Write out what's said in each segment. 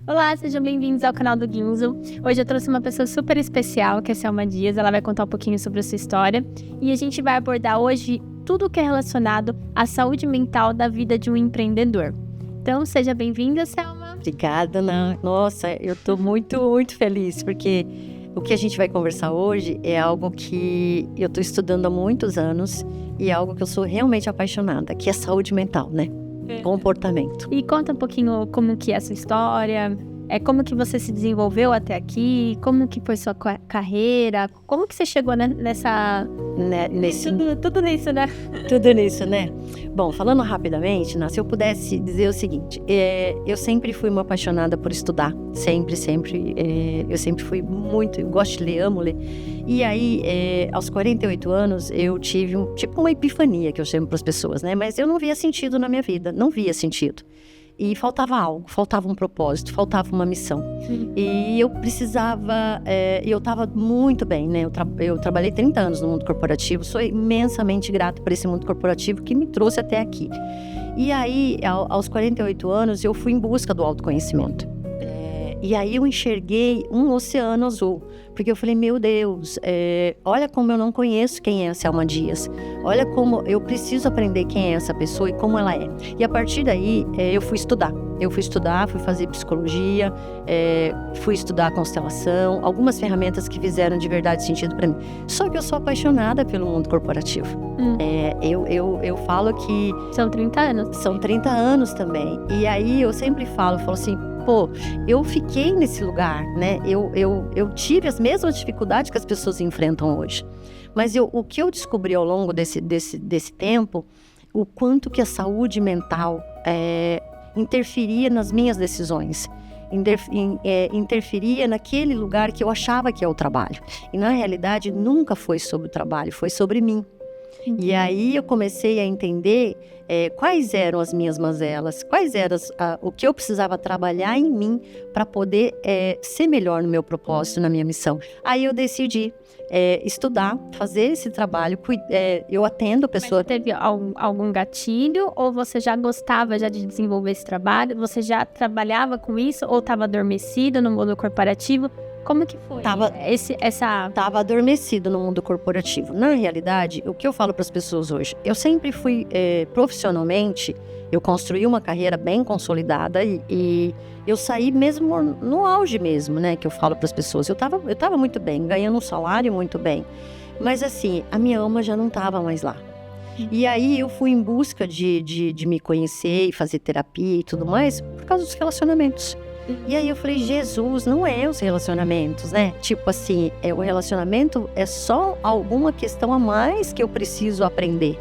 Olá, sejam bem-vindos ao canal do Guinzo. Hoje eu trouxe uma pessoa super especial, que é a Selma Dias. Ela vai contar um pouquinho sobre a sua história. E a gente vai abordar hoje tudo o que é relacionado à saúde mental da vida de um empreendedor. Então, seja bem-vinda, Selma. Obrigada, Ana. Nossa, eu tô muito feliz, porque o que a gente vai conversar hoje é algo que eu tô estudando há muitos anos e é algo que eu sou realmente apaixonada, que é saúde mental, né? Comportamento. E conta um pouquinho como que é a sua história, como que você se desenvolveu até aqui, como que foi sua carreira, como que você chegou nessa... Tudo nisso, né? Tudo nisso, né? Bom, falando rapidamente, se eu pudesse dizer o seguinte, eu sempre fui uma apaixonada por estudar, sempre, eu sempre fui muito, eu gosto de ler, amo ler. E aí, aos 48 anos, eu tive uma epifania, que eu chamo para as pessoas, né? Mas eu não via sentido na minha vida, não via sentido. E faltava algo, faltava um propósito, faltava uma missão. E eu precisava, eu estava muito bem, né? Eu trabalhei 30 anos no mundo corporativo, sou imensamente grata por esse mundo corporativo que me trouxe até aqui. E aí, aos 48 anos, eu fui em busca do autoconhecimento. E aí eu enxerguei um oceano azul, porque eu falei, meu Deus, olha como eu não conheço quem é a Selma Dias, olha como eu preciso aprender quem é essa pessoa e como ela é. E a partir daí, eu fui estudar, fui fazer psicologia, fui estudar constelação, algumas ferramentas que fizeram de verdade sentido para mim. Só que eu sou apaixonada pelo mundo corporativo. Eu falo que... São 30 anos. São 30 anos também. E aí eu sempre falo assim, pô, eu fiquei nesse lugar, né? Eu tive as mesmas dificuldades que as pessoas enfrentam hoje. Mas o que eu descobri ao longo desse tempo, o quanto que a saúde mental interferia nas minhas decisões. Interferia naquele lugar que eu achava que é o trabalho. E na realidade nunca foi sobre o trabalho, foi sobre mim. E aí eu comecei a entender quais eram as minhas mazelas, quais eram o que eu precisava trabalhar em mim para poder ser melhor no meu propósito, na minha missão. Aí eu decidi estudar, fazer esse trabalho. Eu atendo pessoas... Mas teve algum gatilho ou você já gostava de desenvolver esse trabalho? Você já trabalhava com isso ou estava adormecido no mundo corporativo? Como que foi? Tava adormecido no mundo corporativo. Na realidade, o que eu falo para as pessoas hoje, eu sempre fui profissionalmente, eu construí uma carreira bem consolidada e eu saí mesmo no auge mesmo, né? Que eu falo para as pessoas. Eu tava muito bem, ganhando um salário muito bem. Mas assim, a minha alma já não tava mais lá. E aí eu fui em busca de me conhecer e fazer terapia e tudo mais por causa dos relacionamentos. E aí eu falei, Jesus, não é os relacionamentos, né? Tipo assim, o relacionamento é só alguma questão a mais que eu preciso aprender.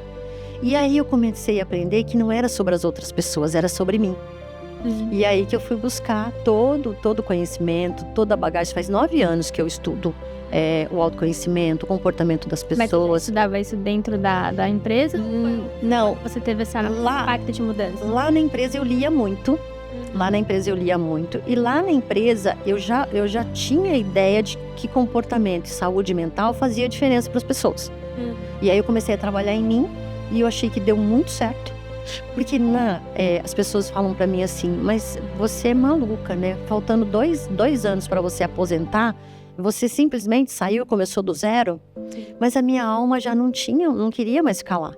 E aí eu comecei a aprender que não era sobre as outras pessoas, era sobre mim. E aí que eu fui buscar todo o conhecimento, toda a bagagem. Faz 9 anos que eu estudo o autoconhecimento, o comportamento das pessoas. Mas você estudava isso dentro da empresa? Não. Você teve essa impacto de mudança? Lá na empresa eu lia muito. E lá na empresa eu já tinha a ideia de que comportamento e saúde mental fazia diferença para as pessoas. E aí eu comecei a trabalhar em mim e eu achei que deu muito certo. Porque as pessoas falam para mim assim, mas você é maluca, né? Faltando dois anos para você aposentar, você simplesmente saiu, começou do zero. Mas a minha alma já não queria mais ficar lá.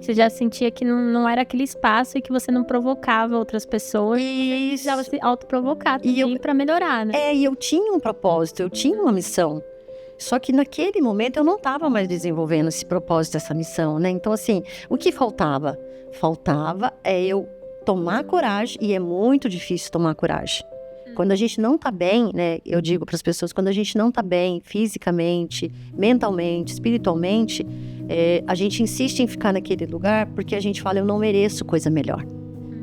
Você já sentia que não era aquele espaço e que você não provocava outras pessoas. E precisava se autoprovocar também para melhorar, né? E eu tinha um propósito, eu tinha uma missão. Só que naquele momento eu não estava mais desenvolvendo esse propósito, essa missão, né? Então assim, o que faltava? Faltava eu tomar coragem, e é muito difícil tomar coragem. Quando a gente não tá bem, né? Eu digo para as pessoas, quando a gente não tá bem fisicamente, mentalmente, espiritualmente, a gente insiste em ficar naquele lugar porque a gente fala, eu não mereço coisa melhor.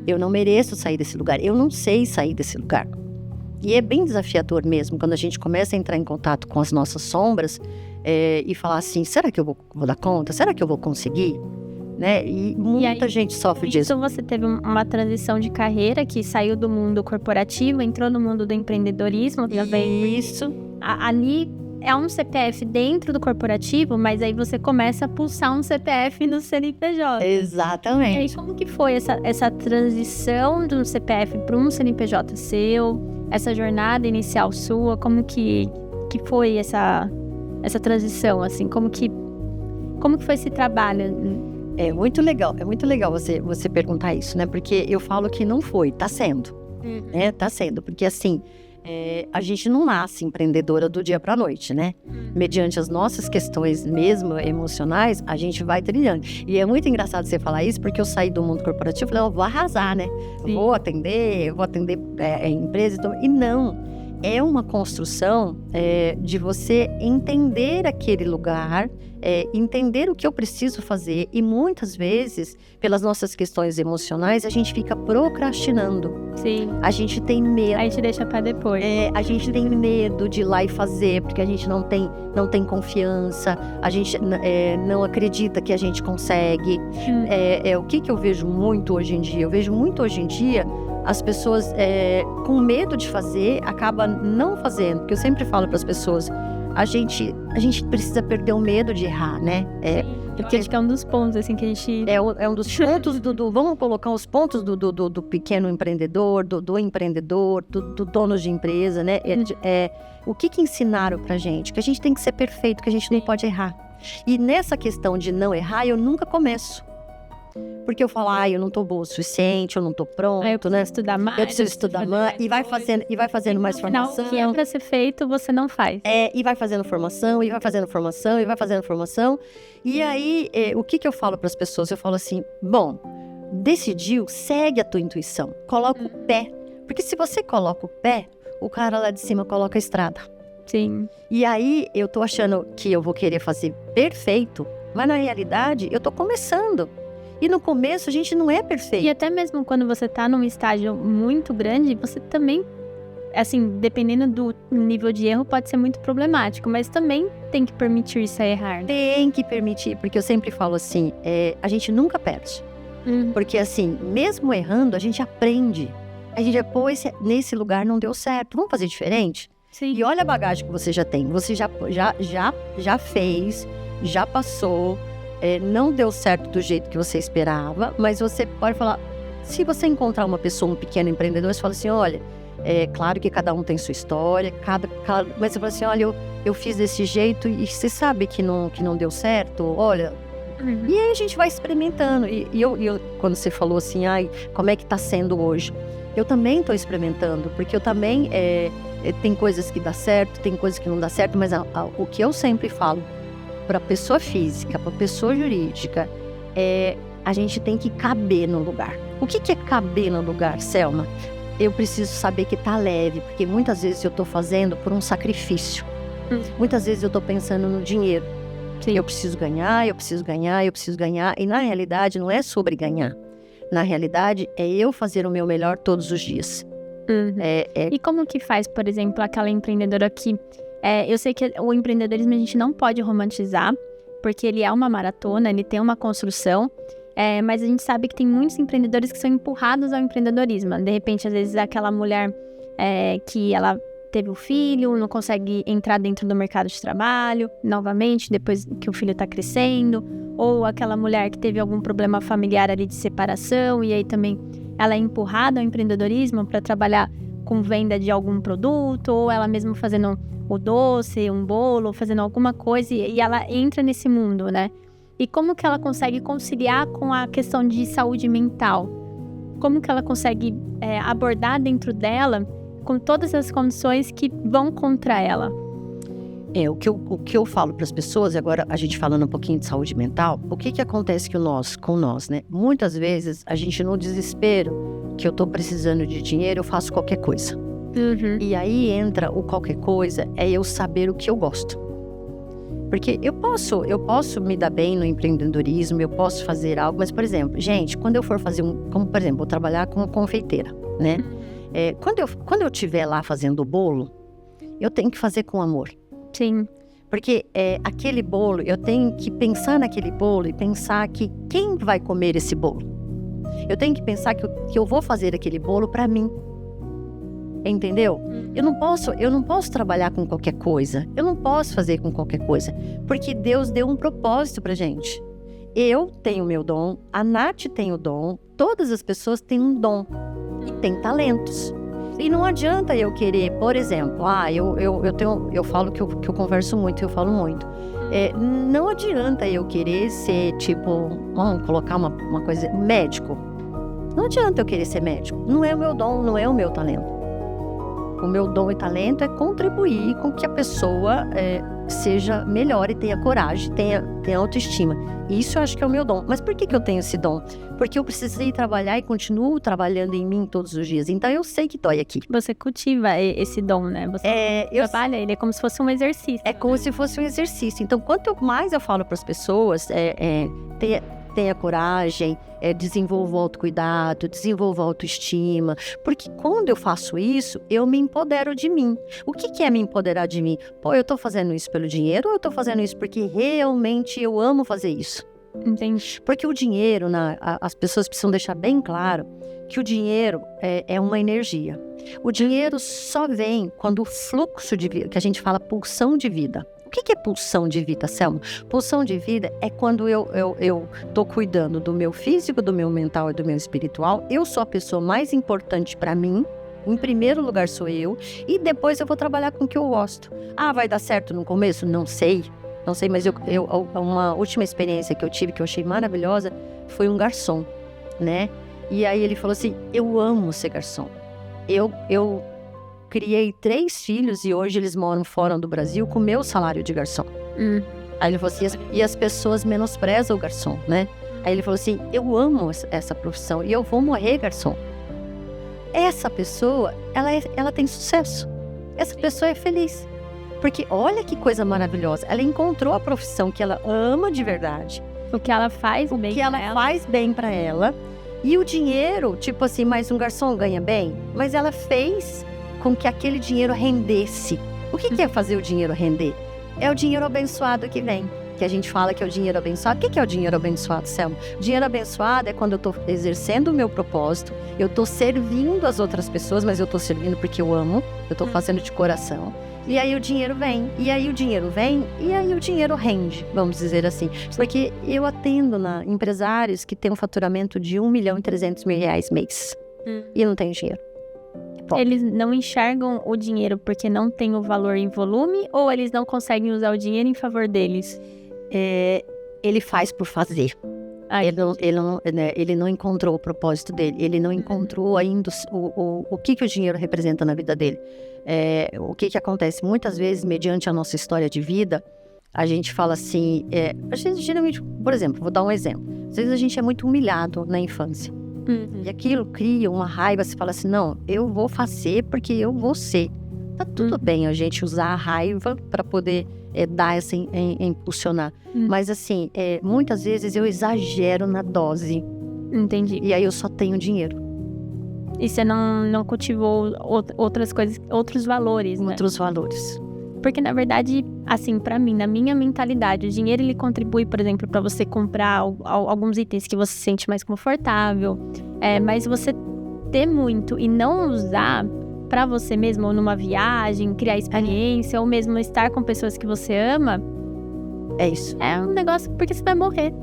Eu não mereço sair desse lugar, eu não sei sair desse lugar. E é bem desafiador mesmo, quando a gente começa a entrar em contato com as nossas sombras e falar assim, será que eu vou dar conta? Será que eu vou conseguir? Né? E muita gente sofre disso. Então você teve uma transição de carreira que saiu do mundo corporativo, entrou no mundo do empreendedorismo também. Isso. Ali é um CPF dentro do corporativo, mas aí você começa a pulsar um CPF no CNPJ. Exatamente. E aí como que foi essa transição de um CPF para um CNPJ seu? essa jornada inicial sua, como que foi essa transição, assim, como que foi esse trabalho? É muito legal você perguntar isso, né? Porque eu falo que não foi, tá sendo, né? Tá sendo, porque assim, a gente não nasce empreendedora do dia pra noite, né? Mediante as nossas questões mesmo emocionais, a gente vai trilhando. E é muito engraçado você falar isso, porque eu saí do mundo corporativo e falei, eu vou arrasar, né? Sim. Vou atender empresa e tudo. E não, é uma construção de você entender aquele lugar, entender o que eu preciso fazer. E muitas vezes, pelas nossas questões emocionais, a gente fica procrastinando. Sim. A gente tem medo. A gente deixa pra depois. A gente tem medo de ir lá e fazer, porque a gente não tem confiança, a gente não acredita que a gente consegue. O que eu vejo muito hoje em dia? Eu vejo muito hoje em dia as pessoas com medo de fazer, acaba não fazendo. Porque eu sempre falo para as pessoas, a gente precisa perder o medo de errar, né? Porque acho que é um dos pontos, assim, que a gente... É um dos pontos vamos colocar os pontos do pequeno empreendedor, do empreendedor, do dono de empresa, né? O que ensinaram pra gente? Que a gente tem que ser perfeito, que a gente não pode errar. E nessa questão de não errar, eu nunca começo. Porque eu falo, eu não tô boa o suficiente, eu não tô pronto, eu preciso né? estudar mais. Eu preciso estudar mais. E vai fazendo mais formação. Não, o que é pra ser feito, você não faz. E vai fazendo formação, e vai fazendo formação, e vai fazendo formação. E aí, o que eu falo para as pessoas? Eu falo assim, bom, decidiu, segue a tua intuição. Coloca o pé. Porque se você coloca o pé, o cara lá de cima coloca a estrada. Sim. E aí, eu tô achando que eu vou querer fazer perfeito, mas na realidade, eu tô começando. E no começo, a gente não é perfeito. E até mesmo quando você tá num estágio muito grande, você também, assim, dependendo do nível de erro, pode ser muito problemático. Mas também tem que permitir-se errar. Tem que permitir, porque eu sempre falo assim, a gente nunca perde. Porque assim, mesmo errando, a gente aprende. A gente depois, nesse lugar não deu certo, vamos fazer diferente? Sim. E olha a bagagem que você já tem. Você já fez, já passou... não deu certo do jeito que você esperava, mas você pode falar, se você encontrar uma pessoa, um pequeno empreendedor, você fala assim, olha, claro que cada um tem sua história, mas você fala assim, olha, eu fiz desse jeito e você sabe que não deu certo, olha... E aí a gente vai experimentando, e eu, quando você falou assim, como é que tá sendo hoje? Eu também tô experimentando, porque eu também, tem coisas que dá certo, tem coisas que não dá certo, mas o que eu sempre falo, para pessoa física, para pessoa jurídica, a gente tem que caber no lugar. O que é caber no lugar, Selma? Eu preciso saber que tá leve, porque muitas vezes eu tô fazendo por um sacrifício. Muitas vezes eu tô pensando no dinheiro. Sim. Eu preciso ganhar, e na realidade não é sobre ganhar. Na realidade é eu fazer o meu melhor todos os dias. E como que faz, por exemplo, aquela empreendedora que... eu sei que o empreendedorismo a gente não pode romantizar, porque ele é uma maratona, ele tem uma construção, mas a gente sabe que tem muitos empreendedores que são empurrados ao empreendedorismo. De repente, às vezes, aquela mulher que ela teve um filho, não consegue entrar dentro do mercado de trabalho, novamente, depois que o filho está crescendo, ou aquela mulher que teve algum problema familiar ali de separação, e aí também ela é empurrada ao empreendedorismo para trabalhar com venda de algum produto, ou ela mesma fazendo o doce, um bolo, fazendo alguma coisa, e ela entra nesse mundo, né? E como que ela consegue conciliar com a questão de saúde mental? Como que ela consegue abordar dentro dela com todas as condições que vão contra ela? O que eu falo para as pessoas, agora a gente falando um pouquinho de saúde mental, o que acontece com nós, né? Muitas vezes, a gente no desespero, que eu tô precisando de dinheiro, eu faço qualquer coisa. E aí entra o qualquer coisa, é eu saber o que eu gosto. Porque eu posso me dar bem no empreendedorismo, eu posso fazer algo, mas, por exemplo, gente, quando eu for fazer como, por exemplo, vou trabalhar com uma confeiteira, né? Quando eu estiver lá fazendo o bolo, eu tenho que fazer com amor. Sim. Porque aquele bolo, eu tenho que pensar naquele bolo e pensar que quem vai comer esse bolo? Eu tenho que pensar que eu vou fazer aquele bolo para mim. Entendeu? Eu não posso trabalhar com qualquer coisa. Eu não posso fazer com qualquer coisa. Porque Deus deu um propósito pra gente. Eu tenho o meu dom, a Nath tem o dom, todas as pessoas têm um dom e têm talentos. E não adianta eu querer, por exemplo, eu falo que eu converso muito, eu falo muito. Não adianta eu querer ser, tipo, vamos colocar uma coisa, médico. Não adianta eu querer ser médico. Não é o meu dom, não é o meu talento. O meu dom e talento é contribuir com que a pessoa seja melhor e tenha coragem, tenha autoestima. Isso eu acho que é o meu dom. Mas por que eu tenho esse dom? Porque eu precisei trabalhar e continuo trabalhando em mim todos os dias. Então eu sei que dói aqui. Você cultiva esse dom, né? Você trabalha ele, é como se fosse um exercício. É como se fosse um exercício. Então, quanto mais eu falo para as pessoas, tenha coragem, desenvolva o autocuidado, desenvolva a autoestima. Porque quando eu faço isso, eu me empodero de mim. O que é me empoderar de mim? Pô, eu tô fazendo isso pelo dinheiro ou eu tô fazendo isso porque realmente eu amo fazer isso? Entendi. Porque o dinheiro, as pessoas precisam deixar bem claro que o dinheiro é uma energia. O dinheiro só vem quando o fluxo de vida, que a gente fala pulsão de vida. O que é pulsão de vida, Selma? Pulsão de vida é quando eu tô cuidando do meu físico, do meu mental e do meu espiritual. Eu sou a pessoa mais importante para mim. Em primeiro lugar sou eu. E depois eu vou trabalhar com o que eu gosto. Vai dar certo no começo? Não sei, mas uma última experiência que eu tive, que eu achei maravilhosa, foi um garçom, né? E aí ele falou assim, eu amo ser garçom. Eu criei 3 filhos e hoje eles moram fora do Brasil com o meu salário de garçom. Aí ele falou assim, e as pessoas menosprezam o garçom, né? Aí ele falou assim, eu amo essa profissão e eu vou morrer garçom. Essa pessoa, ela tem sucesso. Essa pessoa é feliz. Porque olha que coisa maravilhosa. Ela encontrou a profissão que ela ama de verdade. O que ela faz bem que ela faz bem pra ela. E o dinheiro, tipo assim, mas um garçom ganha bem? Mas ela fez com que aquele dinheiro rendesse. O que é fazer o dinheiro render? É o dinheiro abençoado que vem. Que a gente fala que é o dinheiro abençoado. O que é o dinheiro abençoado, Selma? O dinheiro abençoado é quando eu estou exercendo o meu propósito, eu estou servindo as outras pessoas, mas eu estou servindo porque eu amo, eu estou fazendo de coração. E aí o dinheiro vem, e aí o dinheiro rende, vamos dizer assim. Porque eu atendo empresários que têm um faturamento de R$1.300.000 mês. E não tem dinheiro. Eles não enxergam o dinheiro porque não tem o valor em volume ou eles não conseguem usar o dinheiro em favor deles? Ele faz por fazer. Ele não encontrou o propósito dele. Ele não encontrou ainda o que o dinheiro representa na vida dele. O que acontece? Muitas vezes, mediante a nossa história de vida, a gente fala assim... a gente geralmente, por exemplo, vou dar um exemplo. Às vezes a gente é muito humilhado na infância. E aquilo cria uma raiva, você fala assim, não, eu vou fazer porque eu vou ser. Tá tudo bem a gente usar a raiva para poder dar essa impulsionar. Mas assim, muitas vezes eu exagero na dose. Entendi. E aí eu só tenho dinheiro. E você não cultivou outras coisas, outros valores, né? Outros valores. Porque, na verdade, assim, pra mim, na minha mentalidade, o dinheiro, ele contribui, por exemplo, pra você comprar alguns itens que você se sente mais confortável. Mas você ter muito e não usar pra você mesmo, ou numa viagem, criar experiência, ou mesmo estar com pessoas que você ama... É isso. É um negócio, porque você vai morrer.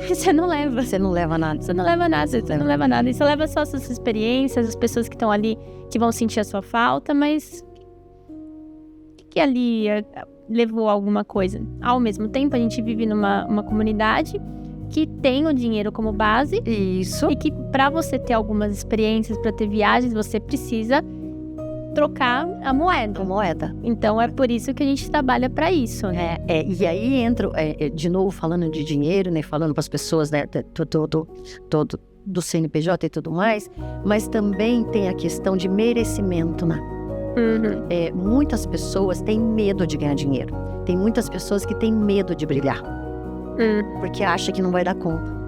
Você não leva. Você não leva nada. Você não leva nada, você não leva nada. E você leva só as suas experiências, as pessoas que estão ali, que vão sentir a sua falta, mas... que ali levou alguma coisa. Ao mesmo tempo, a gente vive numa comunidade que tem o dinheiro como base. Isso. E que para você ter algumas experiências, para ter viagens, você precisa trocar a moeda. A moeda. Então, é por isso que a gente trabalha para isso. Né? E aí entra, de novo, falando de dinheiro, né? Falando para as pessoas, né? Do CNPJ e tudo mais. Mas também tem a questão de merecimento, né? Muitas pessoas têm medo de ganhar dinheiro. Tem muitas pessoas que têm medo de brilhar. Porque acha que não vai dar conta.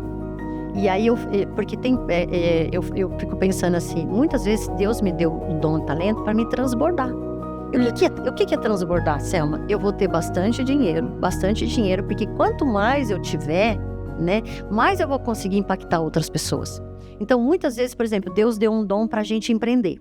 E aí, eu fico pensando assim, muitas vezes Deus me deu um dom e talento para me transbordar. O que é transbordar, Selma? Eu vou ter bastante dinheiro, porque quanto mais eu tiver, né, mais eu vou conseguir impactar outras pessoas. Então, muitas vezes, por exemplo, Deus deu um dom para a gente empreender.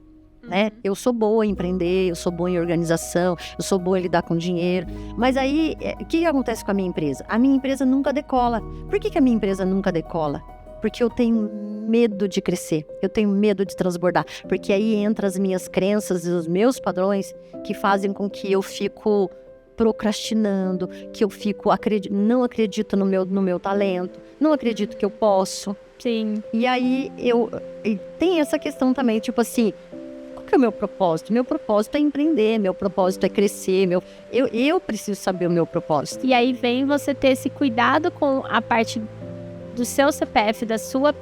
Né? Eu sou boa em empreender, eu sou boa em organização, eu sou boa em lidar com dinheiro. Mas aí, o que acontece com a minha empresa? A minha empresa nunca decola. Por que a minha empresa nunca decola? Porque eu tenho medo de crescer, eu tenho medo de transbordar, porque aí entra as minhas crenças e os meus padrões que fazem com que eu fico procrastinando, que eu fico não acredito no meu talento, não acredito que eu posso. Sim. E aí e tem essa questão também, tipo assim, qual que é o meu propósito? Meu propósito é empreender, meu propósito é crescer, eu preciso saber o meu propósito. E aí vem você ter esse cuidado com a parte do seu CPF, da sua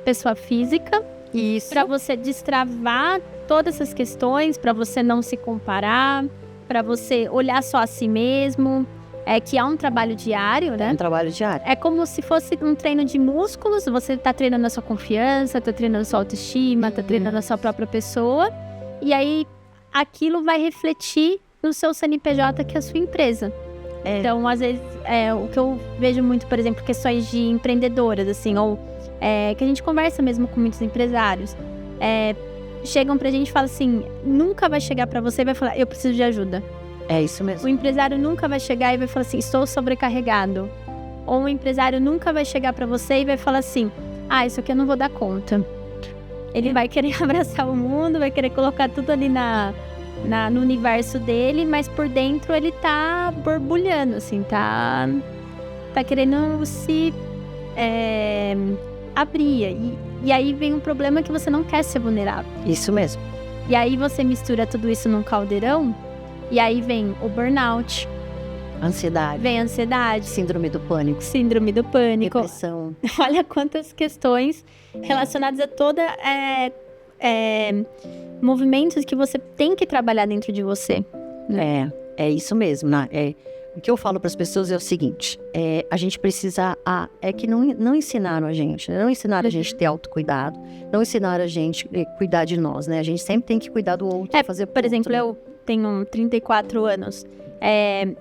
pessoa física, Isso. para você destravar todas essas questões, para você não se comparar, para você olhar só a si mesmo, que é um trabalho diário, né? É um trabalho diário. É como se fosse um treino de músculos, você tá treinando a sua confiança, tá treinando a sua autoestima, tá treinando a sua própria pessoa, e aí aquilo vai refletir no seu CNPJ, que é a sua empresa. Então, às vezes, o que eu vejo muito, por exemplo, questões de empreendedoras, assim, ou que a gente conversa mesmo com muitos empresários, chegam pra gente e falam assim, nunca vai chegar pra você e vai falar, eu preciso de ajuda. É isso mesmo. O empresário nunca vai chegar e vai falar assim, estou sobrecarregado. Ou o empresário nunca vai chegar pra você e vai falar assim, isso aqui eu não vou dar conta. Ele vai querer abraçar o mundo, vai querer colocar tudo ali no universo dele, mas por dentro ele tá borbulhando, assim, tá querendo se abrir. E aí vem um problema que você não quer ser vulnerável. Isso mesmo. E aí você mistura tudo isso num caldeirão, e aí vem o burnout. Ansiedade. Vem a ansiedade. Síndrome do pânico. Síndrome do pânico. Depressão. Olha quantas questões relacionadas a toda movimentos que você tem que trabalhar dentro de você. É isso mesmo, né? O que eu falo para as pessoas é o seguinte, a gente precisa, que não ensinaram a gente, não ensinaram a gente a ter autocuidado, não ensinaram a gente a cuidar de nós, né? A gente sempre tem que cuidar do outro, fazer por exemplo, eu tenho 34 anos,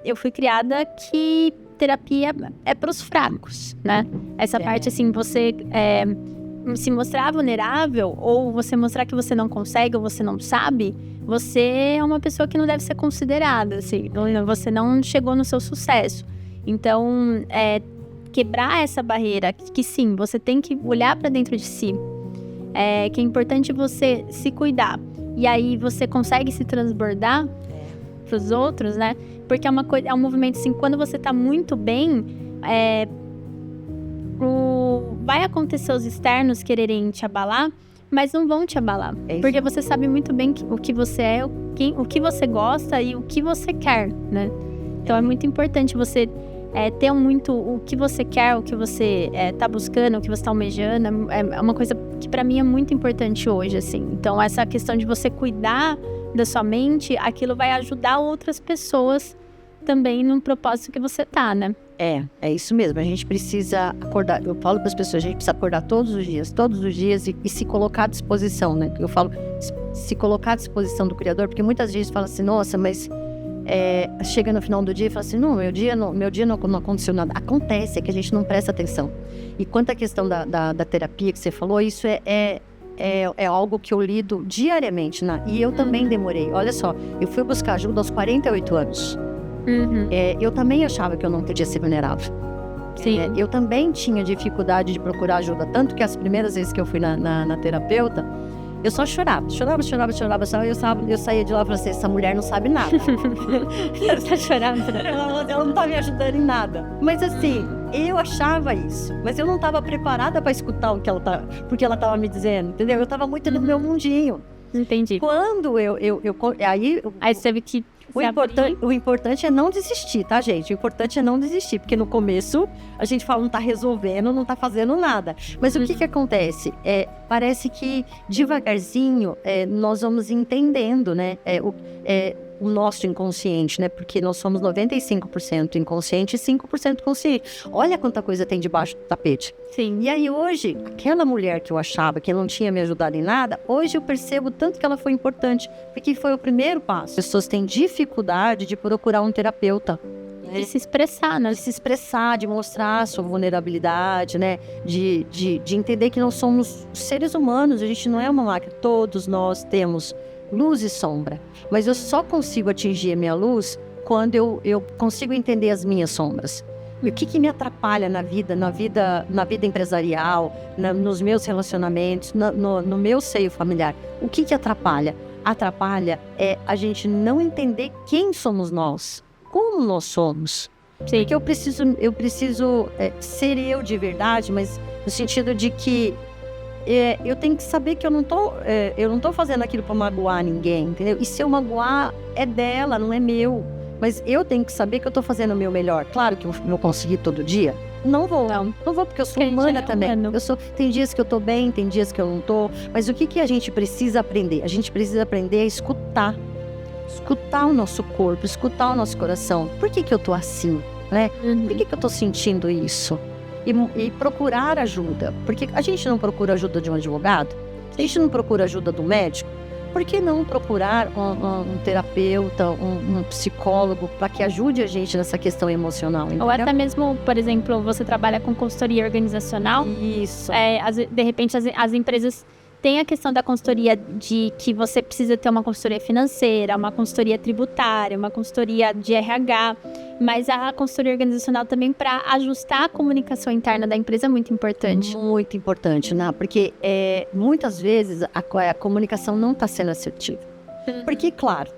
eu fui criada que terapia é para os fracos, né? Essa parte, assim, você se mostrar vulnerável, ou você mostrar que você não consegue, ou você não sabe, você é uma pessoa que não deve ser considerada, assim, você não chegou no seu sucesso. Então, quebrar essa barreira, que sim, você tem que olhar para dentro de si, que é importante você se cuidar, e aí você consegue se transbordar para os outros, né? Porque é um movimento, assim, quando você tá muito bem, vai acontecer os externos quererem te abalar, mas não vão te abalar. Porque você sabe muito bem o que você é, o que você gosta e o que você quer, né? Então é muito importante você ter muito o que você quer, o que você tá buscando, o que você tá almejando. É uma coisa que pra mim é muito importante hoje, assim. Então essa questão de você cuidar da sua mente, aquilo vai ajudar outras pessoas também no propósito que você tá, né? É isso mesmo, a gente precisa acordar, eu falo para as pessoas, a gente precisa acordar todos os dias e se colocar à disposição, né? Eu falo, se colocar à disposição do Criador, porque muitas vezes fala assim, nossa, mas chega no final do dia e fala assim, não, meu dia não aconteceu nada. Acontece, é que a gente não presta atenção. E quanto à questão da terapia que você falou, isso é algo que eu lido diariamente, né? E eu também demorei, olha só, eu fui buscar ajuda aos 48 anos. Uhum. Eu também achava que eu não podia ser vulnerável. Sim. Eu também tinha dificuldade de procurar ajuda, tanto que as primeiras vezes que eu fui na terapeuta, eu só chorava. Eu saía de lá e falava assim, essa mulher não sabe nada. Tá chorando? Ela não tá me ajudando em nada. Mas assim, eu achava isso, mas eu não estava preparada para escutar porque ela estava me dizendo, entendeu? Eu estava muito no meu mundinho. Entendi. Quando aí você teve que o importante é não desistir, tá, gente? O importante é não desistir, porque no começo a gente fala, não tá resolvendo, não tá fazendo nada. Mas o que acontece? Parece que devagarzinho nós vamos entendendo, né? O nosso inconsciente, né? Porque nós somos 95% inconsciente e 5% consciente. Olha quanta coisa tem debaixo do tapete. Sim. E aí hoje, aquela mulher que eu achava que não tinha me ajudado em nada, hoje eu percebo tanto que ela foi importante, porque foi o primeiro passo. As pessoas têm dificuldade de procurar um terapeuta. De se expressar, né? De se expressar, de mostrar a sua vulnerabilidade, né? De entender que nós somos seres humanos, a gente não é uma máquina. Todos nós temos luz e sombra. Mas eu só consigo atingir a minha luz quando eu consigo entender as minhas sombras. E o que me atrapalha na vida empresarial, nos meus relacionamentos, no meu seio familiar? O que atrapalha? Atrapalha é a gente não entender quem somos nós, como nós somos. Sim. Porque eu preciso ser eu de verdade, mas no sentido de que eu tenho que saber que eu não tô fazendo aquilo para magoar ninguém, entendeu? E se eu magoar, é dela, não é meu. Mas eu tenho que saber que eu tô fazendo o meu melhor. Claro que eu não consegui todo dia. Não vou porque eu sou humana também. Tem dias que eu tô bem, tem dias que eu não tô. Mas o que a gente precisa aprender? A gente precisa aprender a escutar. Escutar o nosso corpo, escutar o nosso coração. Por que eu tô assim, né? Por que eu tô sentindo isso? E procurar ajuda. Porque a gente não procura ajuda de um advogado? A gente não procura ajuda do médico? Por que não procurar um terapeuta, um psicólogo, para que ajude a gente nessa questão emocional? Entendeu? Ou até mesmo, por exemplo, você trabalha com consultoria organizacional. Isso. De repente, as empresas têm a questão da consultoria de que você precisa ter uma consultoria financeira, uma consultoria tributária, uma consultoria de RH, mas a consultoria organizacional também para ajustar a comunicação interna da empresa é muito importante. Muito importante, né? Porque muitas vezes a comunicação não está sendo assertiva. Porque, claro,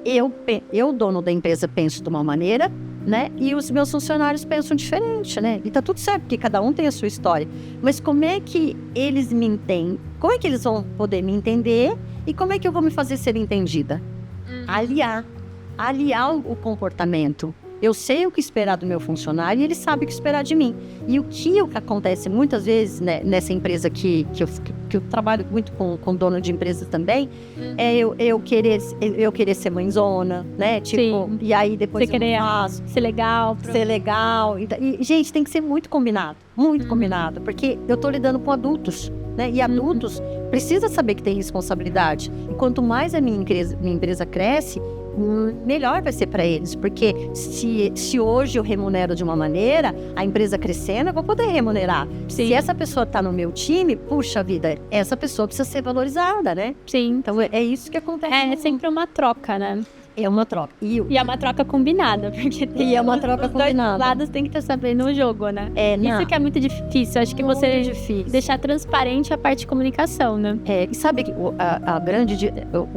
eu, dono da empresa, penso de uma maneira, né? E os meus funcionários pensam diferente, né? E tá tudo certo, porque cada um tem a sua história. Mas como é que eles me entendem? Como é que eles vão poder me entender? E como é que eu vou me fazer ser entendida? Aliar o comportamento. Eu sei o que esperar do meu funcionário e ele sabe o que esperar de mim. E o que acontece muitas vezes, né, nessa empresa que eu trabalho muito com dono de empresas também, é eu querer ser mãezona, né? Tipo, sim. E aí depois você querer ser legal. Ser legal. E, gente, tem que ser muito combinado. Muito combinado. Porque eu tô lidando com adultos, né? E adultos precisam saber que tem responsabilidade. E quanto mais a minha empresa cresce, melhor vai ser para eles, porque se hoje eu remunero de uma maneira, a empresa crescendo, eu vou poder remunerar. Sim. Se essa pessoa tá no meu time, puxa vida, essa pessoa precisa ser valorizada, né? Sim. Então é isso que acontece. É sempre uma troca, né? É uma troca. E é uma troca combinada, porque é uma troca combinada. Os lados têm que estar sabendo o jogo, né? Isso que é muito difícil. Acho que muito você difícil. Deixar transparente a parte de comunicação, né? E sabe que o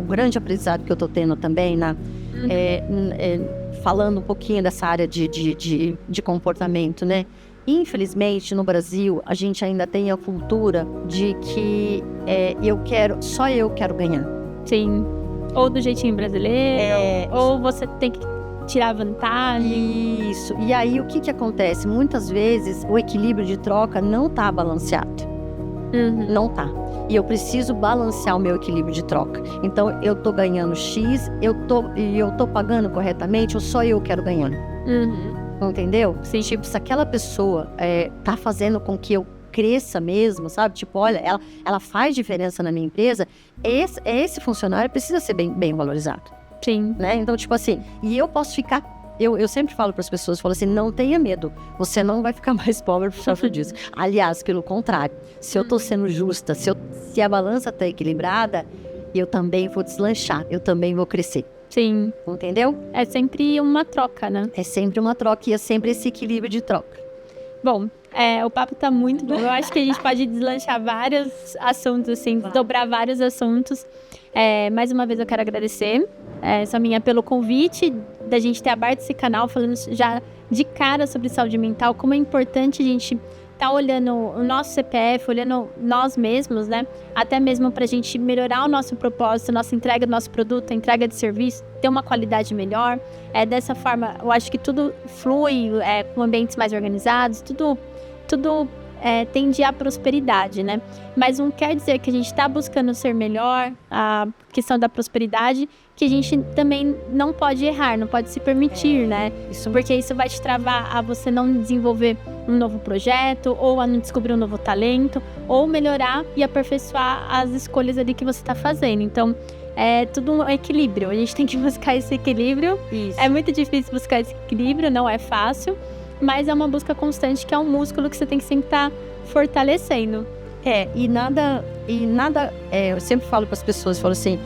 grande aprendizado que eu tô tendo também, falando um pouquinho dessa área de comportamento, né? Infelizmente, no Brasil, a gente ainda tem a cultura de que só eu quero ganhar. Sim. Ou do jeitinho brasileiro, ou você tem que tirar vantagem. Isso. E aí, o que acontece? Muitas vezes, o equilíbrio de troca não tá balanceado. Não tá. E eu preciso balancear o meu equilíbrio de troca. Então, eu tô ganhando X, eu tô pagando corretamente, ou só eu quero ganhar. Entendeu? Sim. Tipo, se aquela pessoa tá fazendo com que eu cresça mesmo, sabe? Tipo, olha, ela faz diferença na minha empresa, esse funcionário precisa ser bem valorizado. Sim. Né? Então, tipo assim, e eu posso ficar... Eu sempre falo para as pessoas, falo assim, não tenha medo, você não vai ficar mais pobre por causa disso. Aliás, pelo contrário, se eu tô sendo justa, se a balança tá equilibrada, eu também vou deslanchar, eu também vou crescer. Sim. Entendeu? É sempre uma troca, né? É sempre uma troca e é sempre esse equilíbrio de troca. Bom, o papo tá muito bom. Eu acho que a gente pode deslanchar vários assuntos, assim, dobrar vários assuntos. Mais uma vez eu quero agradecer, Saminha, pelo convite da gente ter aberto esse canal, falando já de cara sobre saúde mental, como é importante a gente tá olhando o nosso CPF, olhando nós mesmos, né? Até mesmo pra gente melhorar o nosso propósito, nossa entrega do nosso produto, a entrega de serviço, ter uma qualidade melhor. Dessa forma, eu acho que tudo flui com ambientes mais organizados, tudo tende à prosperidade, né? Mas não quer dizer que a gente está buscando ser melhor, a questão da prosperidade, que a gente também não pode errar, não pode se permitir, né? Porque isso vai te travar a você não desenvolver um novo projeto, ou a não descobrir um novo talento, ou melhorar e aperfeiçoar as escolhas ali que você está fazendo. Então, é tudo um equilíbrio, a gente tem que buscar esse equilíbrio. Isso. É muito difícil buscar esse equilíbrio, não é fácil, mas é uma busca constante, que é um músculo que você tem que sempre estar fortalecendo. E nada, eu sempre falo para as pessoas, falo assim,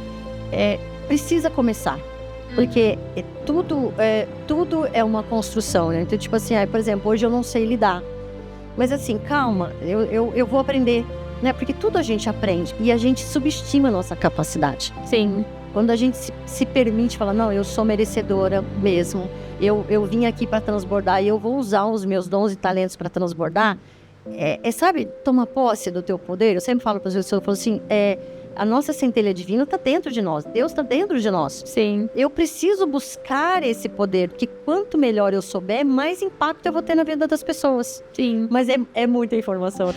precisa começar. Porque tudo é uma construção, né? Então, tipo assim, por exemplo, hoje eu não sei lidar. Mas assim, calma, eu vou aprender, né? Porque tudo a gente aprende e a gente subestima a nossa capacidade. Sim. Quando a gente se permite falar, não, eu sou merecedora mesmo, eu vim aqui para transbordar e eu vou usar os meus dons e talentos para transbordar, sabe, toma posse do teu poder. Eu sempre falo para as pessoas, eu falo assim, a nossa centelha divina está dentro de nós, Deus está dentro de nós. Sim. Eu preciso buscar esse poder, porque quanto melhor eu souber, mais impacto eu vou ter na vida das pessoas. Sim. Mas é muita informação, né?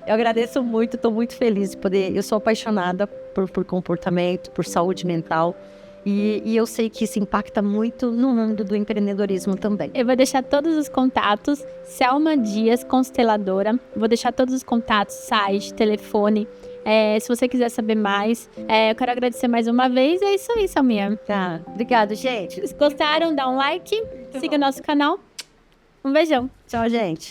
Eu agradeço muito, estou muito feliz de poder. Eu sou apaixonada por comportamento, por saúde mental. E eu sei que isso impacta muito no mundo do empreendedorismo também. Eu vou deixar todos os contatos, Selma Dias, consteladora. Vou deixar todos os contatos, site, telefone. Se você quiser saber mais, eu quero agradecer mais uma vez. É isso aí, Selminha. Tá. Obrigada, gente. Se gostaram, dá um like, siga o nosso canal. Um beijão. Tchau, gente.